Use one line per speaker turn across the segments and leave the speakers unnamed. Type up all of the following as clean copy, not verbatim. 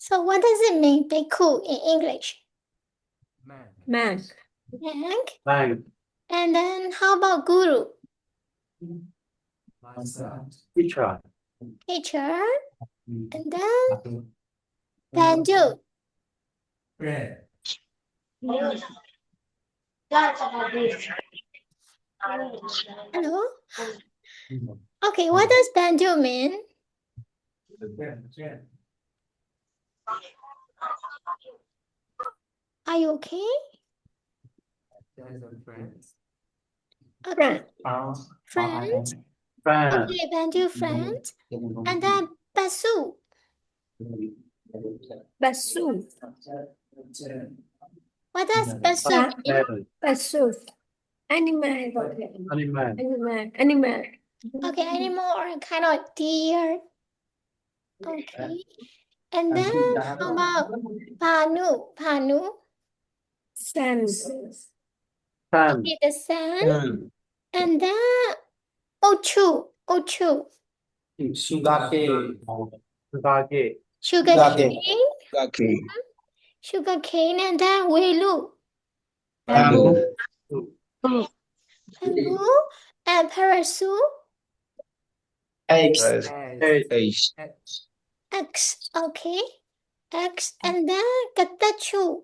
So what does it mean, Beku, in English?
Man.
Bank. And then how about Guru?
Teacher.
Teacher. And then Banjo. Hello? Okay, what does Banjo mean? Are you okay? Okay. Friends. Okay, Banjo friends. And then Basu.
Basu.
What does Basu mean?
Basu. Animal. Animal.
Okay, animal or kind of deer. Okay. And then how about Panu? Panu.
Sun.
Okay, the sun. And then Ochu. Ochu.
Sugarcane.
Sugar cane. Sugar cane. And then Welu.
Bamboo.
Bamboo. And parasol.
Eggs.
X. Okay. X. And then Katachu.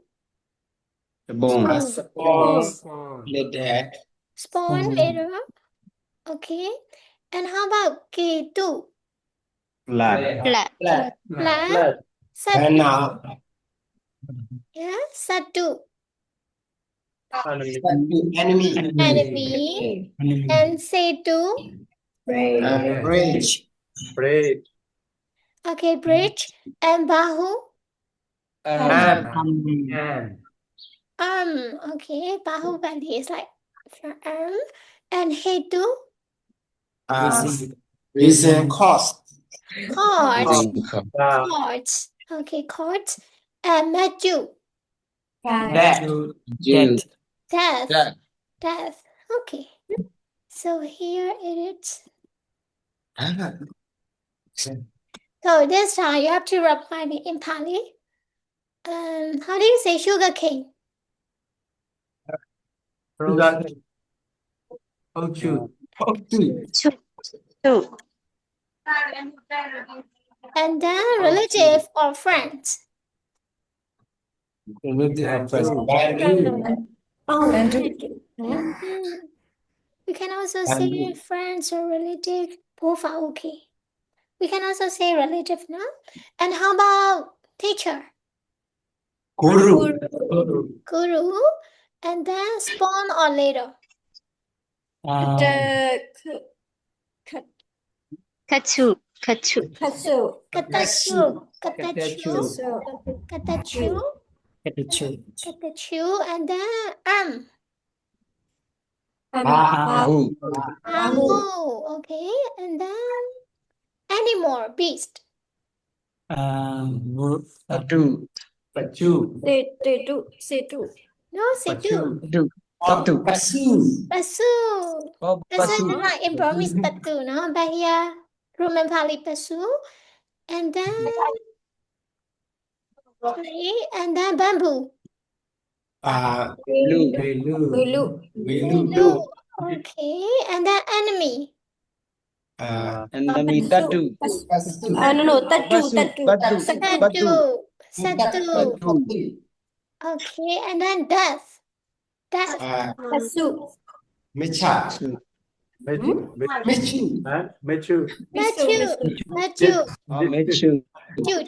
Spawn later. Okay. And how about Ketu? Flat. Satu. Yeah. Satu.
Enemy.
And Setu.
Bridge.
Okay, bridge. And Bahu. Okay, Bahubali is like for arm. And Hetu.
Reason cost.
Cards. Okay, cards. And Maju. Death. Okay. So here it is. So this time you have to reply me in Pali. How do you say sugar cane? And then relative or friends. We can also say friends or relative. Both are okay. We can also say relative now. And how about teacher?
Guru.
And then spawn or later?
Kachu.
Katachu. And then okay. And then animal, beast.
Setu.
No, Setu.
Basu.
That's like in Burmese Batu, no? But here, Roman Pali Basu. And then bamboo. Okay, and then enemy.
Tatu.
Satu. Okay, and then death.
Mecha.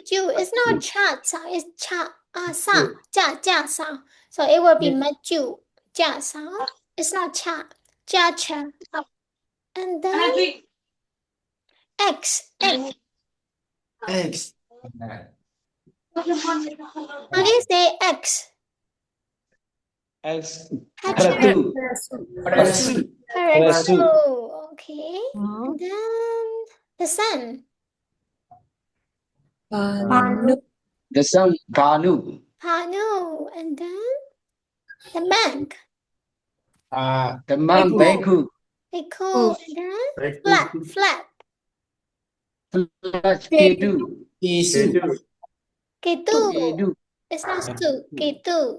Ju. It's not cha sound, it's cha sound. Ja sound. So it will be maju. Ja sound. It's not cha. Ja cha. And then X. How do you say X?
Paratu.
Okay. And then the sun.
The sun. Panu.
And then the bank.
The man. Beku.
And then flat.
Ketu. Isu.
Ketu.
Kedu.
It's not su. Ketu.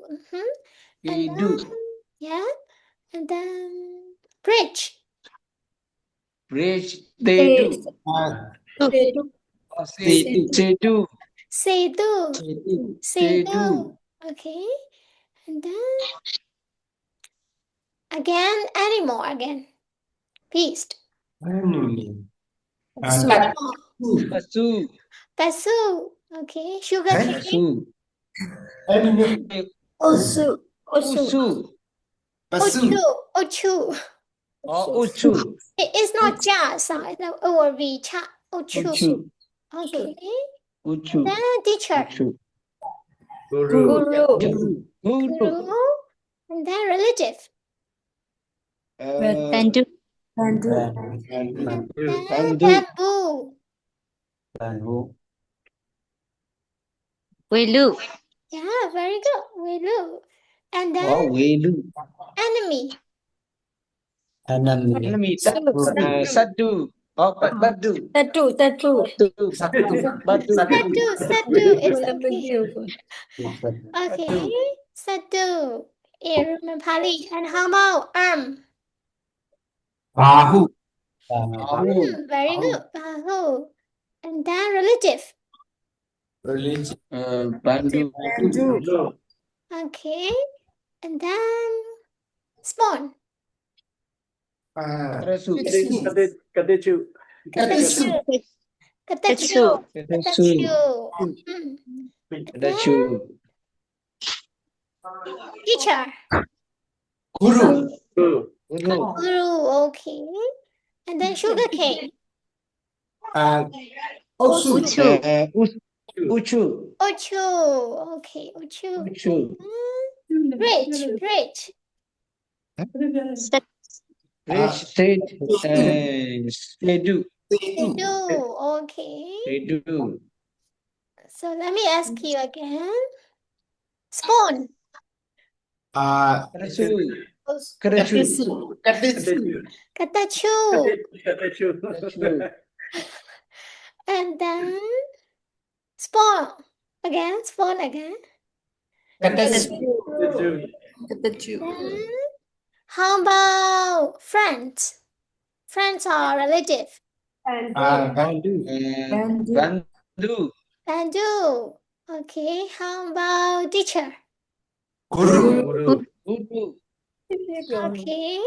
And
Kedu.
then, yeah. And then, bridge.
Bridge.
Te-
Tedu.
Sedu.
Sedu.
Sedu.
Sedu.
Sedu. Okay. And then, again, animal again. Beast.
Su.
Pasu.
Pasu. Okay. Sugar cane.
Pasu.
Osu. Osu.
Usu.
Ochu. Ochu.
Oh, Uchu.
It is not ja sound. It will be cha. Ochu.
Uchu.
Okay.
Uchu.
Then teacher.
Uchu.
Guru.
Guru.
Guru. And then relative.
Bandu. Bandu.
And then
Bandu.
bamboo.
Welu.
Yeah, very good. Welu. And then
Oh, Welu.
enemy.
Enemy. Sadu. Oh, Badu.
Tatu. Tatu.
Badu.
Satu. It's
Wala
okay.
bagyo.
Okay. Satu. Roman Pali. And how about
Bahu.
Very good. Bahu. And then relative.
Bandu.
Bandu.
Okay. And then spawn.
Karasu.
Katachu.
Katachu.
Katachu.
Karasu.
Teacher.
Guru.
Guru. Okay. And then sugar cane.
Uchu.
Uchu.
Ochu. Okay. Ochu.
Uchu.
Rich.
Set.
Rich. Sedu.
Sedu. Okay.
Sedu.
So let me ask you again. Spawn.
Karasu. Karasu.
Katachu. And then spawn. Spawn again.
Katachu.
Then how about friends? Friends are relative.
Bandu. Bandu.
Bandu. Okay. How about teacher?
Guru.
Okay.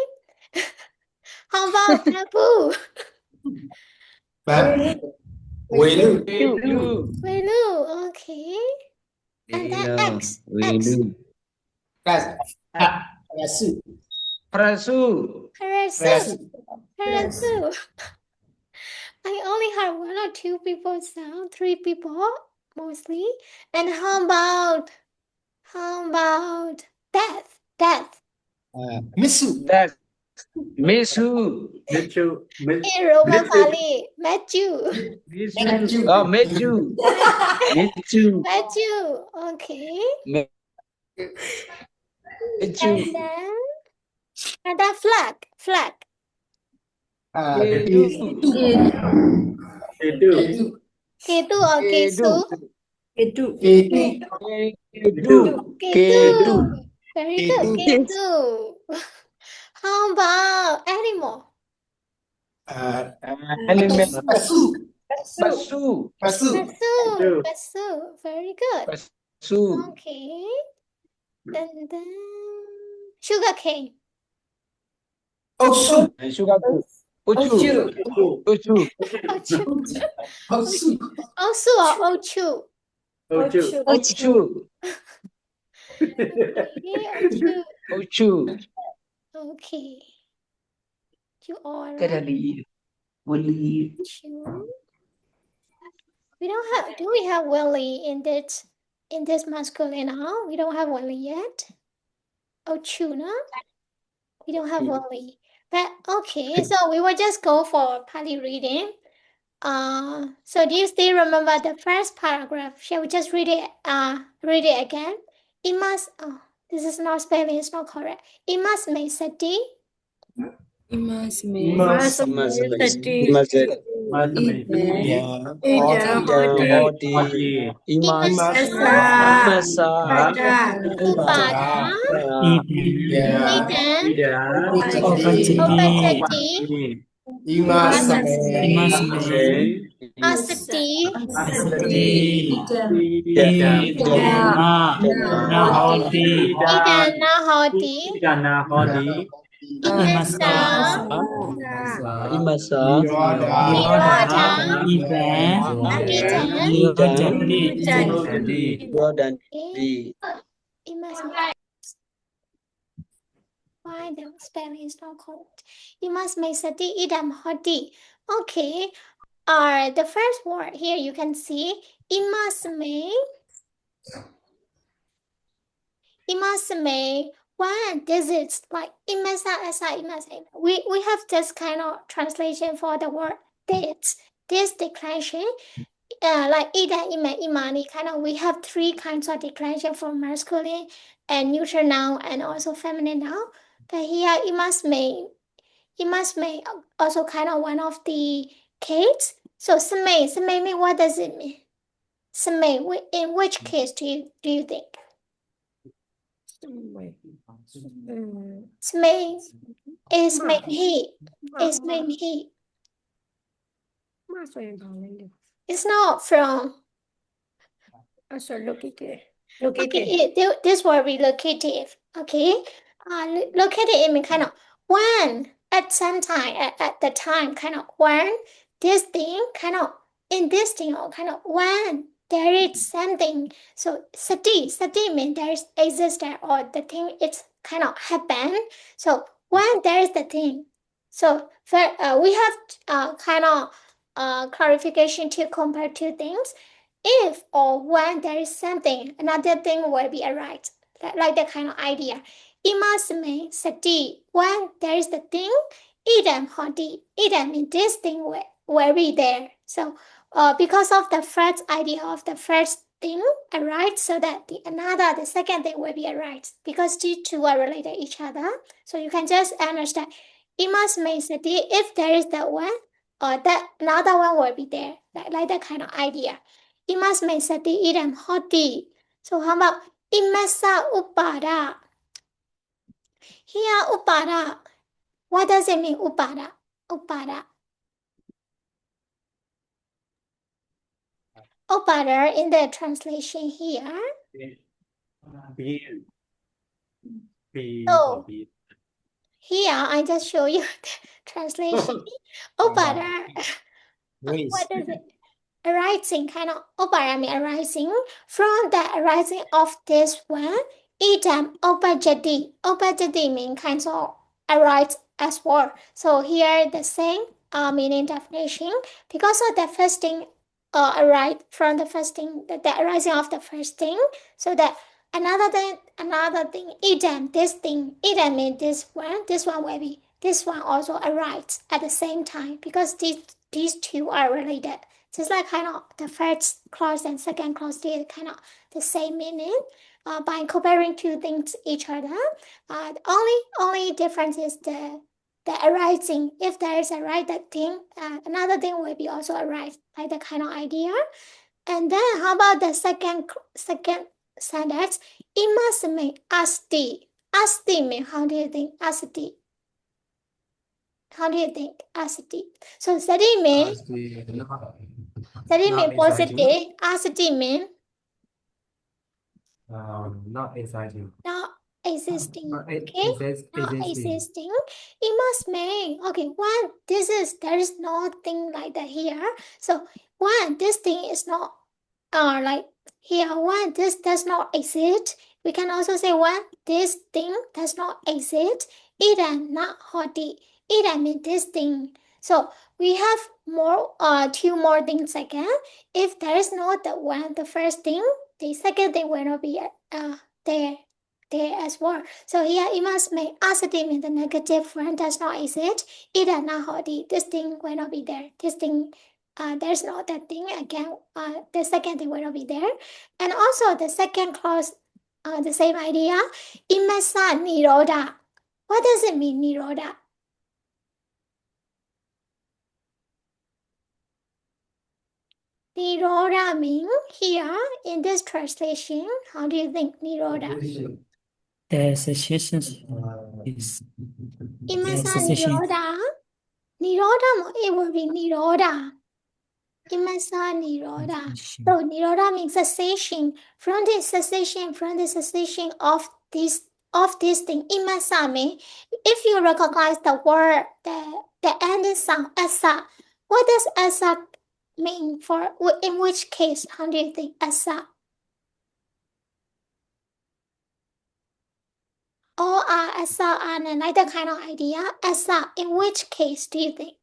How about bamboo?
Welu.
Welu. Okay. And then X.
Welu. Karasu.
Karasu. I only have 1 or 2 people now, 3 people mostly. And how about death?
Misu. That's Misu.
In Roman Pali, Matthew.
Oh, Meju. Meju.
Matthew. Okay.
Meju.
And then flag. Ketu or Kesu? Ketu. Very good. Ketu. How about animal?
Animal. Pasu.
Pasu. Very good.
Pasu.
Okay. And then sugar cane.
Sugar. Uchu.
Ochu or Ochu?
Uchu.
Okay,
Uchu.
Okay. You are
Kadali. Wali.
Ochu. We don't have. Do we have Willie in this masculine? Huh? We don't have Willie yet. Ochu, no? We don't have Willie. But okay, so we will just go for Pali reading. So do you still remember the first paragraph? Shall we just read it again? This is not spelling, it's not correct. Imas may sati.
Imasme.
Imasme.
Sati.
Imasme.
Ida.
Hodi.
Imasa
Imasa.
Pada.
upada idam opajati
Imasme.
asati idana hoti imasa
Imasa.
niroda idam
Idan.
Jadi.
Yodan.
okay. Imasa. Why the spelling is not correct? Imasme sati idam hoti. Okay. The first word here you can see imasme. Imasme. When this is like imasa asa imasa. We have this kind of translation for the word this declension. Like ida, ima, imani, kind of we have three kinds of declension for masculine and neutral noun and also feminine noun. But here imasme also kind of one of the case. So sme mean what does it mean? Sme, in which case do you think? Sme is mean he. Is mean he. It's not from.
Also located.
Okay, this word relocative. Okay, located it mean kind of when at some time at the time kind of when this thing kind of in this thing or kind of when there is something. So sati mean there is existed or the thing it's kind of happen. So when there is the thing. So we have kind of clarification to compare two things. If or when there is something, another thing will be arise. Like that kind of idea. Imasme sati, when there is the thing, idam hoti, idam in this thing will be there. So because of the first idea of the first thing arise, so that the second thing will be arise. Because these two are related to each other. So you can just understand. Imasme sati, if there is that one, or that another one will be there. Like that kind of idea. Imasme sati idam hoti. So how about imasa upada? Here upada. What does it mean upada? Upada. Upada in the translation here. So here I just show you the translation. Upada. What does it? Arising, kind of oparami arising from the arising of this one. Idam opajati. Opajati means kind of arise as well. So here the same meaning definition because of the first thing arise from the first thing, the arising of the first thing. So that another thing, idam, this thing, idam means this one will be, this one also arise at the same time because these two are related. Just like kind of the first clause and second clause, they kind of the same meaning. By comparing two things each other, only difference is the arising. If there is a right that thing, another thing will be also arise, like the kind of idea. And then how about the second sentence? Imasme asti. Asti mean how do you think asti? How do you think asti? So sati mean positive. Asti mean
Not exciting.
not existing.
Not
Okay, not existing. It must mean okay. When there is nothing like that here. So when this thing is not like here, when this does not exist, we can also say when this thing does not exist. Idam not hoti. Idam means this thing. So we have more two more things again. If there is not the one, the first thing, the second thing will not be there as well. So here it must make positive in the negative when does not exist. Idam not hoti. This thing will not be there. This thing there's not that thing again. The second thing will not be there. And also the second clause, the same idea. Imasa niroda. What does it mean, niroda? Nirodha means here in this translation, how do you think Nirodha?
The cessation is
Imasa
cessation.
Nirodha. Nirodha, it will be Nirodha. Imasa Nirodha. So Nirodha means cessation. From the cessation of this thing. Imasa means, if you recognize the word, the ending sound asa. What does asa mean for, in which case? How do you think asa? Or asa and another kind of idea? Asa, in which case do you think?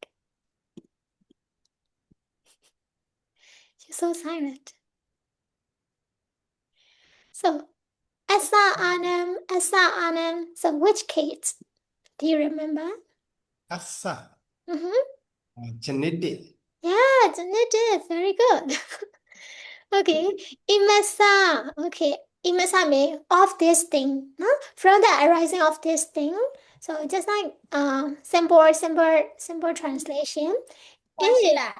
You're so silent. So, asa anam. So, which case? Do you remember?
Asa.
Genetic. Yeah, genetic. Very good. Okay. Imasa. Okay. Imasa means of this thing. No? From the arising of this thing. So just like simple translation. I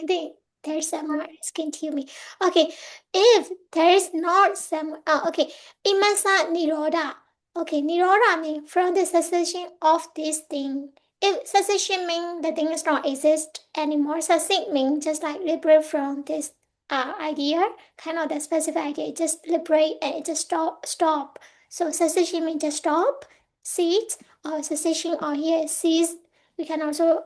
think there's somewhere. Can tell me. Okay. If there is not some. Okay. Imasa nirodha. Okay. Nirodha means from the cessation of this thing. If cessation means the thing is not exist anymore, cessation means just like liberate from this idea, kind of the specific idea, just liberate and it just stop. So cessation means just stop, cease, or cessation or here cease. We can also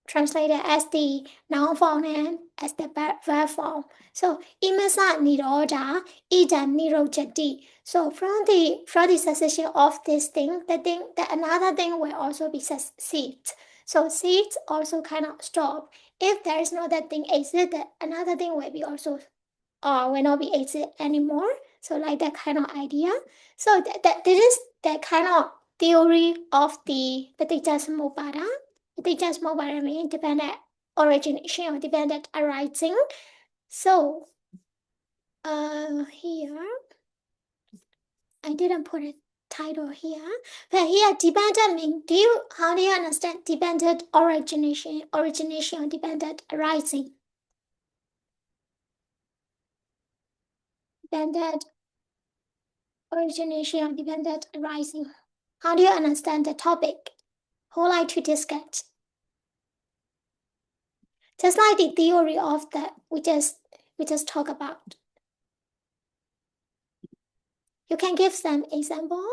translated as the noun form and as the verb form. So imasa nirodha idam nirojati. So from the cessation of this thing, the another thing will also be ceased. So ceased also kind of stop. If there is no that thing exist, another thing will be also will not be exist anymore. So like that kind of idea. So this is that kind of theory of the Paticca Paticca means dependent origination or dependent arising. So here I didn't put a title here, but here dependent means how do you understand dependent origination or dependent arising? Dependent origination or dependent arising. How do you understand the topic? Who like to discuss? Just like the theory of that we just talk about. You can give some example.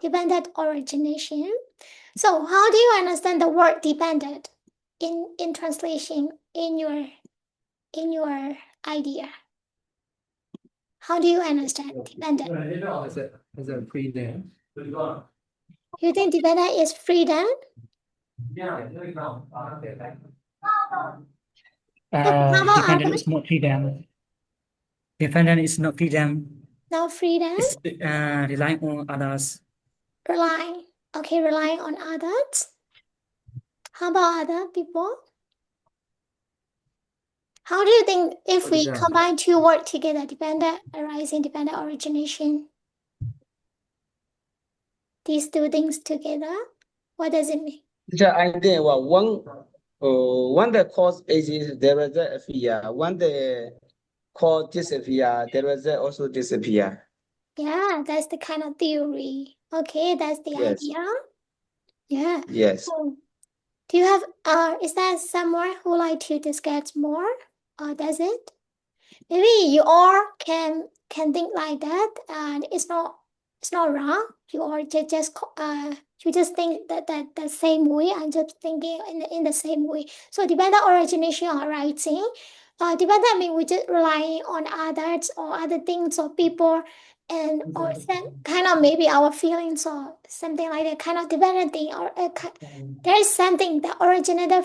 Dependent origination. So how do you understand the word dependent in translation in your idea? How do you understand dependent?
Is a freedom.
You think dependent is freedom?
Dependent is not freedom. Dependent is not freedom.
No freedom?
It's relying on others.
Relying on others. How about other people? How do you think if we combine two words together, dependent arising, dependent origination, these two things together, what does it mean?
I think one the cause is there was a fear. One the cause disappear, there was also disappear.
Yeah, that's the kind of theory. Okay, that's the idea. Yeah.
Yes.
So, do you have is there someone who like to discuss more? Or does it? Maybe you all can think like that, and it's not wrong. You all you just think that the same way. I'm just thinking in the same way. So dependent origination or writing. Dependent mean we just relying on others or other things or people, and or kind of maybe our feelings or something like that. Kind of dependent thing or there is something that originated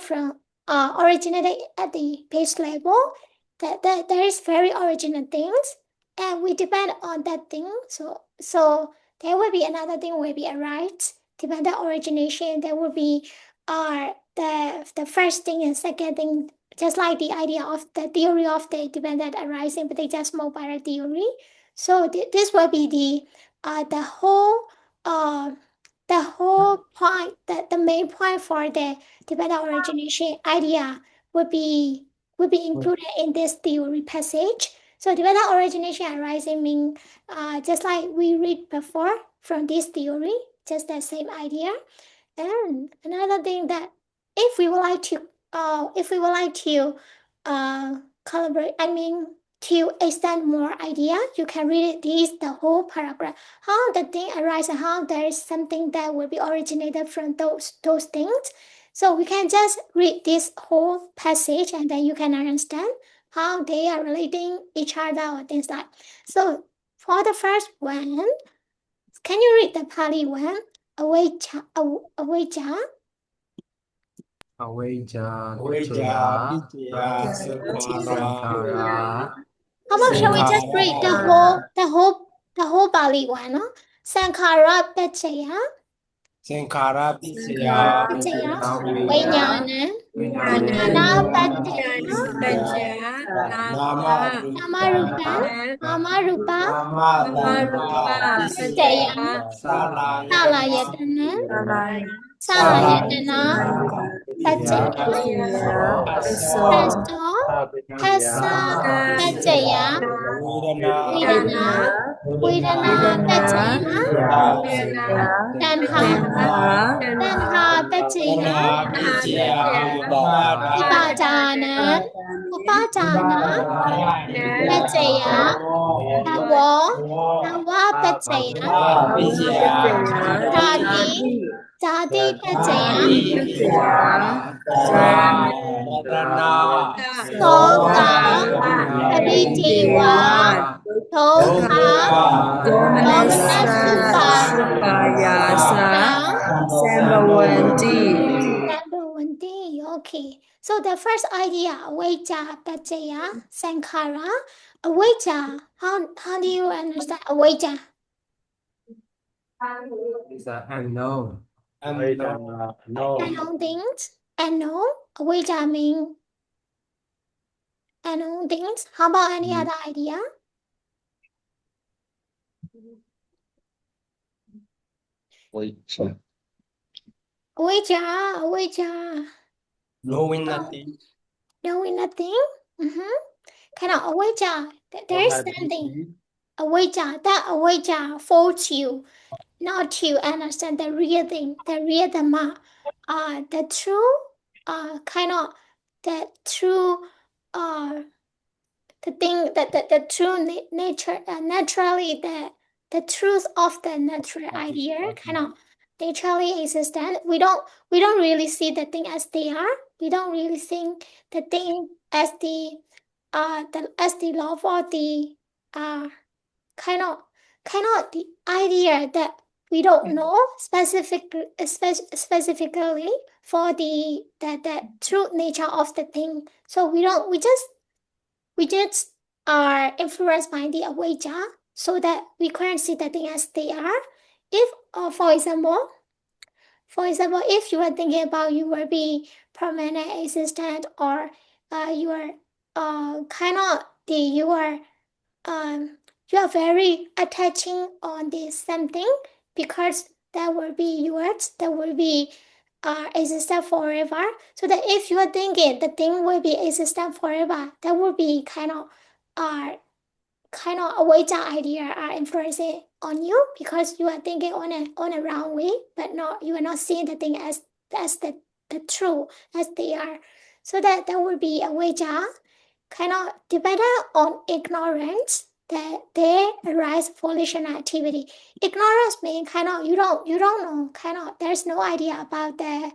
at the base level that there is very original things and we depend on that thing. So there will be another thing will be a right dependent origination. There will be the first thing and second thing, just like the idea of the theory of the dependent arising, but they just mobile theory. So this will be the whole the whole point, the main point for the dependent origination idea would be included in this theory passage. So dependent origination arising mean just like we read before from this theory, just the same idea. And another thing that if we would like to collaborate, I mean to extend more idea, you can read this the whole paragraph. How the thing arises, how there is something that will be originated from those things. So we can just read this whole passage and then you can understand how they are relating each other or things like. So for the first one, can you read the Pali one? Aweja. How about shall we just read the whole Pali one? No? Sankara Pachaya. Vijnana. Vijnana Pachaya. Namarupa. Namarupa. Pachaya. Salayatana. Salayatana. Pachaya. Pasto. Pasa. Pachaya. Vedana. Vedana Pachaya. Tanha. Tanha Pachaya. Upadana. Upadana. Pachaya. Tawa Pachaya. Tadi Pachaya. Soka. Abidewa. Toka. Domanasupa. Sambhavanti. Okay. So the first idea, Aveja, Pachaya, Sankara. Aveja. How do you understand Aveja?
It's unknown.
Unknown things. Unknown. Aveja mean unknown things. How about any other idea? Aveja.
Knowing nothing.
Knowing nothing. Kind of Aveja. There is something. Aveja. That Aveja faults you not to understand the real thing, the real dhamma, the true, kind of the true, the thing that the true nature, naturally the truth of the natural idea, kind of naturally existent. We don't really see the thing as they are. We don't really think the thing as the love or the kind of the idea that we don't know specifically for the true nature of the thing. So we just are influenced by the awaja so that we can't see the thing as they are. If for example, if you are thinking about you will be permanent existent or you are kind of you are very attaching on this something because that will be yours, that will be existent forever. So that if you are thinking the thing will be existent forever, that will be kind of a way idea are influencing on you because you are thinking on a wrong way, but not you are not seeing the thing as the true as they are. So that would be a way kind of dependent on ignorance that they arise volition activity. Ignorance means kind of you don't know, kind of there's no idea about the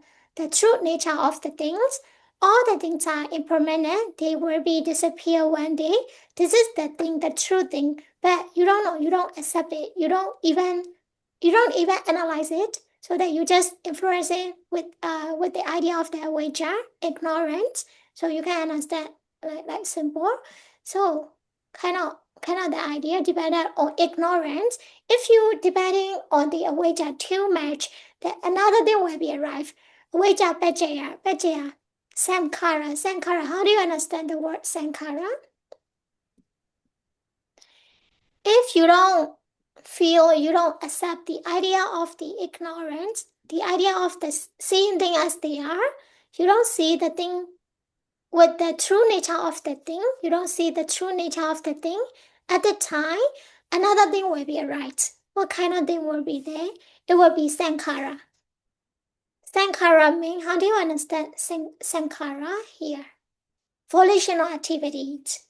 true nature of the things. All the things are impermanent, they will be disappear one day. This is the thing, the true thing, but you don't know, you don't accept it, you don't even analyze it, so that you just influence it with the idea of the awaja, ignorance. So you can understand like simple. So kind of the idea dependent on ignorance. If you depending on the awaja too much, then another thing will be arrived. Awaja pajaya, sankara. How do you understand the word sankara? If you don't feel, you don't accept the idea of the ignorance, the idea of the seeing things as they are. You don't see the thing with the true nature of the thing. You don't see the true nature of the thing. At the time, another thing will be right. What kind of thing will be there? It will be sankhara. Sankhara means, how do you understand sankhara here? Volitional activities.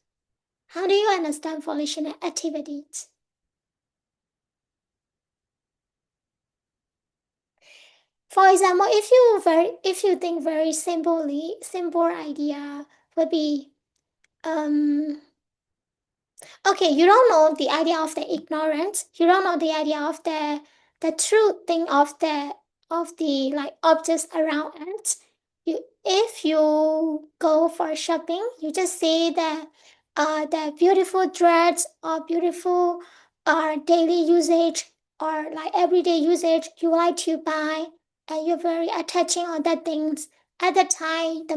How do you understand volitional activities? For example, if you think very simple idea would be okay, you don't know the idea of the ignorance. You don't know the idea of the true thing of the like objects around us. If you go for shopping, you just see the beautiful dress or beautiful daily usage or like everyday usage you like to buy, and you're very attaching on that things. At the time, the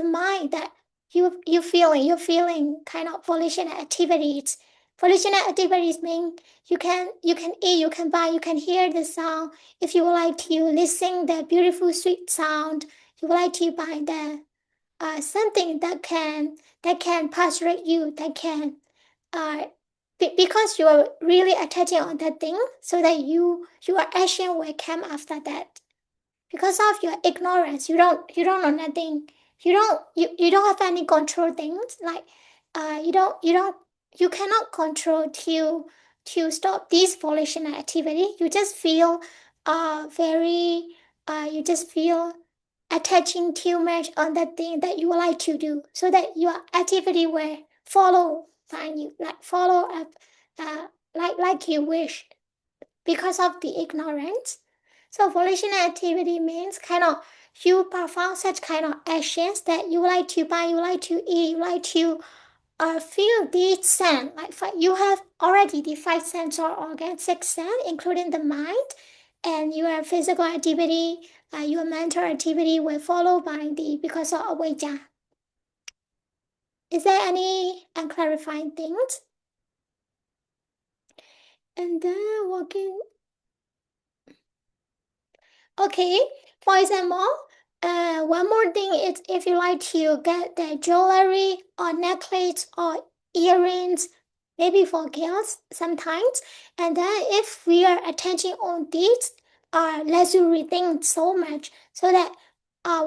mind that you're feeling kind of volitional activities. Volitional activities mean you can eat, you can buy, you can hear the sound. If you would like to listen the beautiful sweet sound, you would like to buy the something that can persuade you, that can because you are really attaching on that thing, so that your action will come after that. Because of your ignorance, you don't know nothing. You don't have any control things, like you cannot control to stop this volitional activity. You just feel very you just feel attaching too much on that thing that you would like to do, so that your activity will follow find you, like follow up like you wish, because of the ignorance. So volitional activity means kind of you perform such kind of actions that you like to buy, you like to eat, you like to feel these sense. Like you have already the five sense or organ, six sense, including the mind, and your physical activity, your mental activity will follow by the because of avijja. Is there any unclarifying things? And then walking. Okay, for example, one more thing is if you like to get the jewelry or necklace or earrings, maybe for girls sometimes, and then if we are attention on these luxury things so much, so that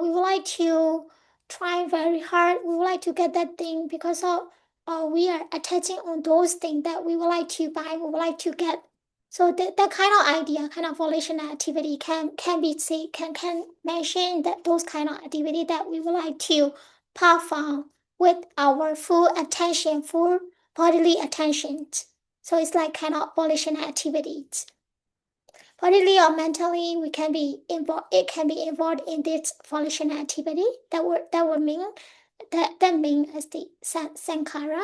we would like to try very hard, we would like to get that thing because of we are attaching on those things that we would like to buy, we would like to get. So that kind of idea, kind of volitional activity can be say can mention that those kind of activity that we would like to perform with our full attention, full bodily attention. So it's like kind of volitional activities. Bodily or mentally, we can be involved. It can be involved in this volitional activity. That would mean that mean as the sankhara.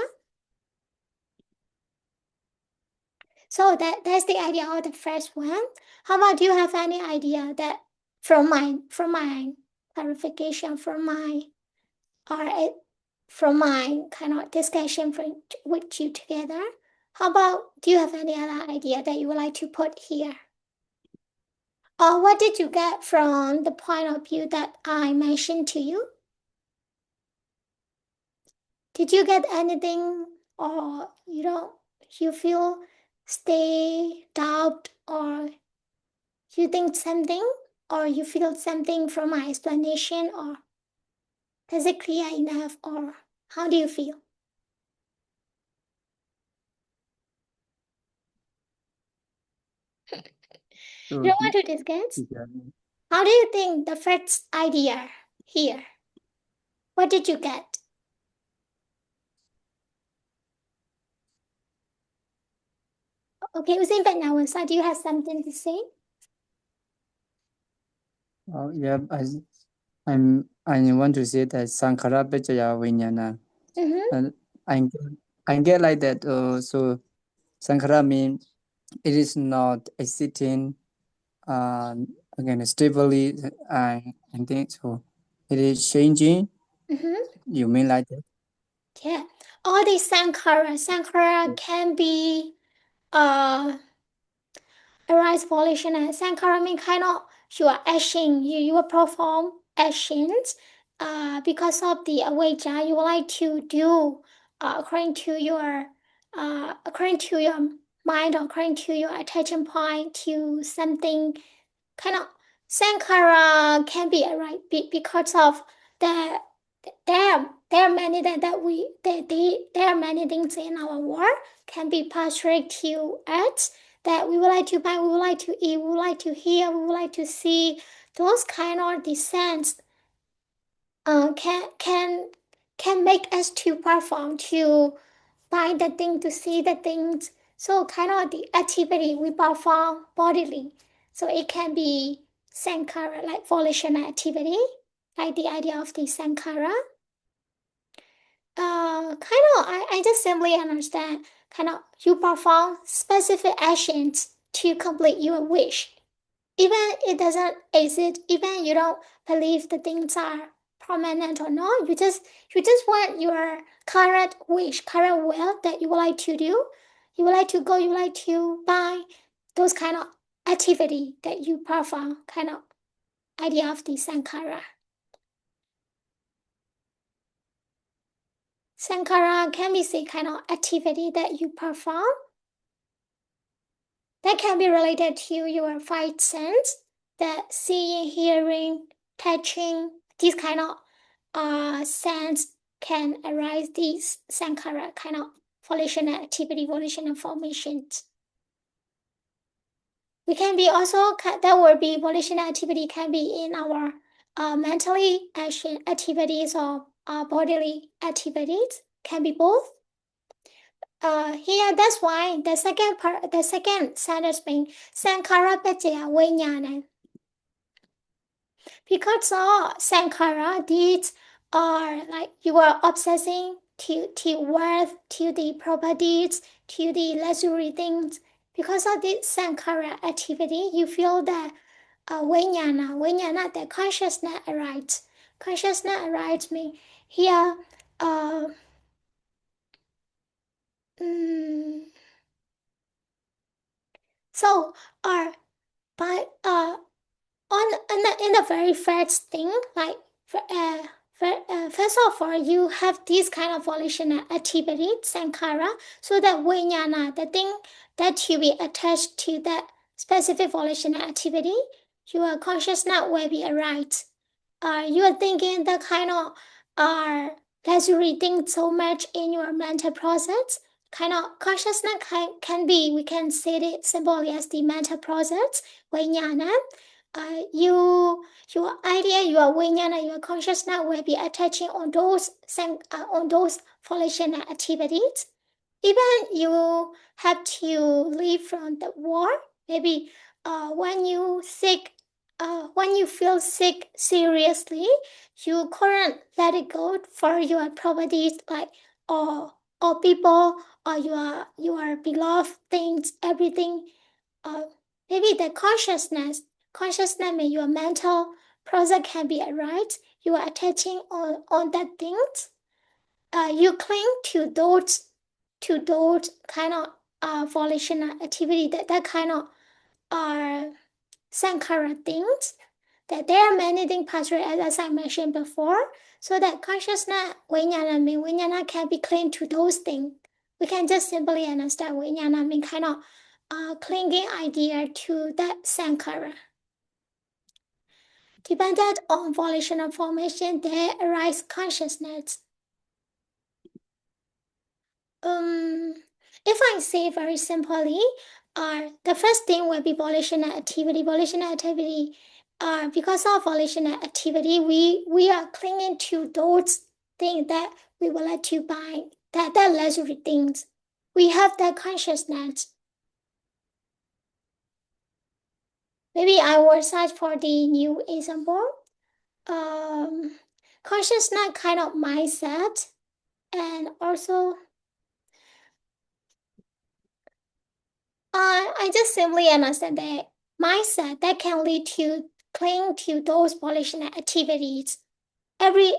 So that's the idea of the first one. How about, do you have any idea that from my clarification, from my kind of discussion with you together? How about, do you have any other idea that you would like to put here? Or what did you get from the point of view that I mentioned to you? Did you get anything, or you feel stay doubt, or you think something, or you feel something from my explanation, or is it clear enough, or how do you feel? You don't want to discuss? How do you think the first idea here? What did you get? Okay, Usain Patnawansa, do you have something to say?
Yeah, I want to say that Sankara Pechaya Vinyana. I get like that. So Sankara means it is not existing again stably. I think so. It is changing. You mean like that?
Yeah. All these Sankara can be arise volitional. Sankhara means kind of your action, you will perform actions because of the avijja you would like to do according to your mind, according to your attention point to something kind of. Sankhara can be right because of the there are many there are many things in our world can be pastoral to us that we would like to buy, we would like to eat, we would like to hear, we would like to see. Those kind of descents can make us to perform, to buy the thing, to see the things. So kind of the activity we perform bodily. So it can be sankhara, like volitional activity, like the idea of the sankhara. Kind of, I just simply understand, kind of, you perform specific actions to complete your wish. Even it doesn't exist, even you don't believe the things are permanent or not, you just want your current wish, current will that you would like to do. You would like to go, you would like to buy, those kind of activity that you perform, kind of idea of the sankhara. Sankhara can be say kind of activity that you perform that can be related to your five sense, that seeing, hearing, touching, these kind of sense can arise these sankhara kind of volitional activity, volitional formations. We can be also, that will be volitional activity can be in our mentally action activities or bodily activities, can be both. Here, that's why the second sentence being sankhara pacaya vijnana. Because all sankhara deeds are like you are obsessing to worth, to the properties, to the luxury things. Because of this sankhara activity, you feel that vijnana, the consciousness arises. Consciousness arises means here, so by in the very first thing, like first of all, you have this kind of volitional activity, sankhara, so that vijnana, the thing that you be attached to that specific volitional activity, your consciousness will be arise. You are thinking the kind of luxury thing so much in your mental process. Kind of consciousness can be, we can say it simply as the mental process, vijnana. Your idea, your vijnana, your consciousness will be attaching on those volitional activities. Even you have to leave from the war, maybe when you feel sick seriously, you couldn't let it go for your properties, like or people or your beloved things, everything. Maybe the consciousness means your mental process can be right. You are attaching on that things. You cling to those kind of volitional activity, that kind of sankhara things. That there are many things pastoral, as I mentioned before. So that consciousness vijnana can be clinging to those things. We can just simply understand vijnana mean kind of clinging idea to that sankhara. Dependent on volitional formation, there arise consciousness. If I say very simply, the first thing will be volitional activity. Volitional activity, because of volitional activity, we are clinging to those things that we would like to buy, that luxury things. We have that consciousness. Maybe I will search for the new example. Consciousness kind of mindset, and also I just simply understand that mindset that can lead to cling to those volitional activities. Every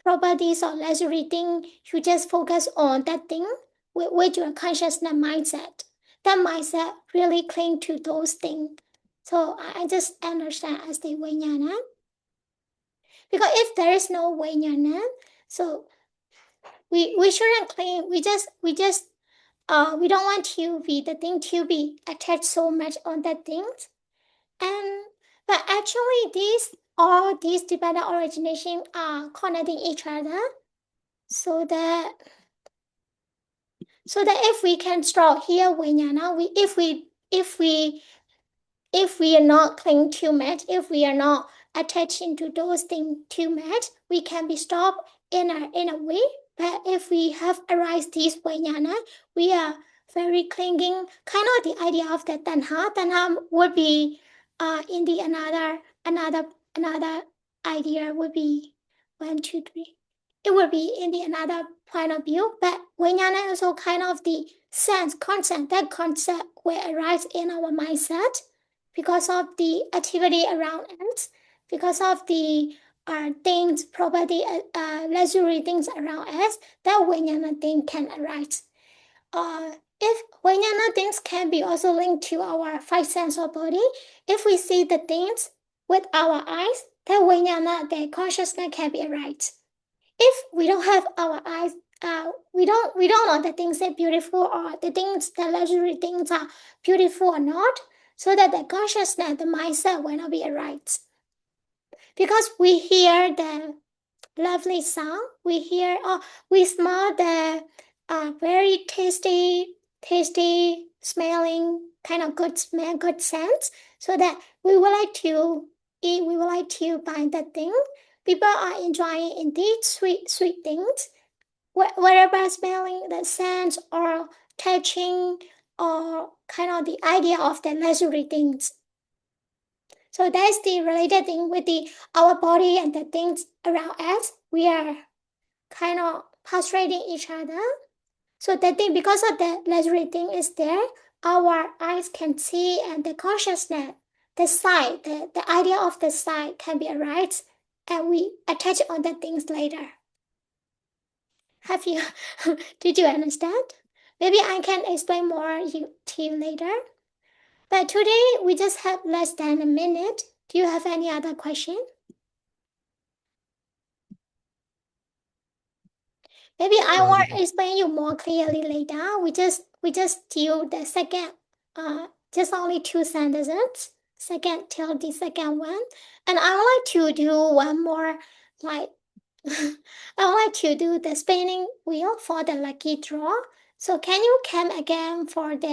properties or luxury thing, you just focus on that thing with your consciousness mindset. that mindset really cling to those things. So I just understand as the Vijnana. Because if there is no Vijnana, so we shouldn't cling. We don't want to be the thing to be attached so much on that things. But actually all these dependent origination are connecting each other, so that if we can start here Vijnana, if we are not clinging too much, if we are not attaching to those things too much, we can be stopped in a way. But if we have arise this Vijnana, we are very clinging, kind of the idea of the tanha. Tanha would be in the another idea would be 1, 2, 3. It would be in the another point of view, but Vijnana is also kind of the sense, concept. That concept will arise in our mindset because of the activity around us, because of the things, property, luxury things around us, that Vijnana thing can arise. If Vijnana things can be also linked to our five sense of body, if we see the things with our eyes, that Vijnana, the consciousness can be arise. If we don't have our eyes, we don't know the things are beautiful or the things, the luxury things are beautiful or not, so that the consciousness, the mindset will not be arise. Because we hear the lovely sound, we smell the very tasty smelling, kind of good smell, good sense, so that we would like to eat, we would like to buy that thing. People are enjoying indeed sweet things, wherever smelling the scent or touching or kind of the idea of the luxury things. So that's the related thing with our body and the things around us. We are kind of frustrating each other. So that thing, because of the luxury thing is there, our eyes can see, and the consciousness, the sight, the idea of the sight can be arise, and we attach on the things later. Have you, did you understand? Maybe I can explain more to you later. But today we just have less than a minute. Do you have any other question? Maybe I will explain you more clearly later. We just do the second, just only 2 sentences, second till the second one. And I would like to do one more, like, I would like to do the spinning wheel for the lucky draw. So can you come again for the